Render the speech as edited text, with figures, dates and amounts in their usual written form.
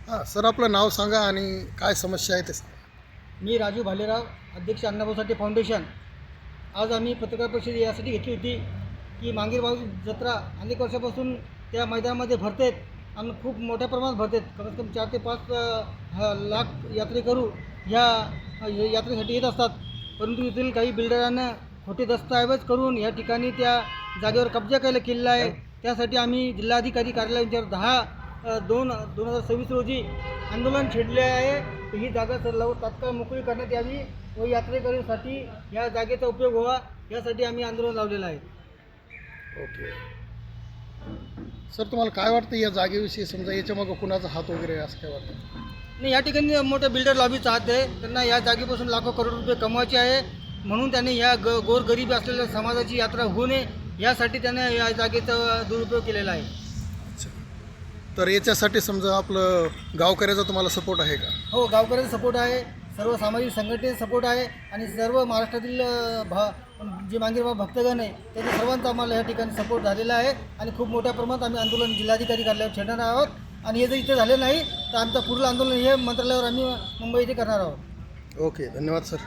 हां सर, आपलं नाव सांगा आणि काय समस्या आहे ते सांगा. मी राजू भालेराव, अध्यक्ष अण्णाभाऊ साठे फाउंडेशन. आज आम्ही पत्रकार परिषद यासाठी घेतली होती की मांगीरभाऊ जत्रा अनेक वर्षापासून त्या मैदानामध्ये भरतेत आणि खूप मोठ्या प्रमाणात भरतेत. कमीत कमी 4 ते 5 लाख यात्रेकरू ह्या यात्रेसाठी येत असतात. परंतु येथील काही बिल्डरांना खोटे दस्तऐवज करून या ठिकाणी त्या जागेवर कब्जा केलेला आहे. त्यासाठी आम्ही जिल्हाधिकारी कार्यालयावर 10/2/2026 रोजी आंदोलन छेडले आहे. तर ही जागा तात्काळ मोकळी करण्यात यावी व यात्रेकरूंसाठी या जागेचा उपयोग व्हावा यासाठी आम्ही आंदोलन लावलेलं आहे. ओके सर, तुम्हाला काय वाटतं या जागेविषयी? समजा याच्यामागं कुणाचा हात वगैरे आहे असं काय वाटतं? आणि या ठिकाणी मोठे बिल्डर लॉबी चाहत आहे. त्यांना या जागेपासून लाखो करोड रुपये कमवायचे आहे. म्हणून त्यांनी या गोरगरीब असलेल्या समाजाची यात्रा होऊ नये यासाठी त्याने या जागेचा दुरुपयोग केलेला आहे. अच्छा, तर याच्यासाठी समजा आपलं गावकऱ्याचा तुम्हाला सपोर्ट आहे का? हो, गावकऱ्यांचा सपोर्ट आहे, सर्व सामाजिक संघटनेचा सपोर्ट आहे आणि सर्व महाराष्ट्रातील जे मांगीरभाऊ भक्तगण आहे त्याच्या सर्वांचा आम्हाला या ठिकाणी सपोर्ट झालेला आहे आणि खूप मोठ्या प्रमाणात आम्ही आंदोलन जिल्हाधिकारी कार्यालयावर छेडणार आहोत. आणि हे जर इथे झाले नाही तर आमचं पुढलं आंदोलन हे मंत्रालयावर आम्ही मुंबई इथे करणार आहोत. ओके, धन्यवाद सर.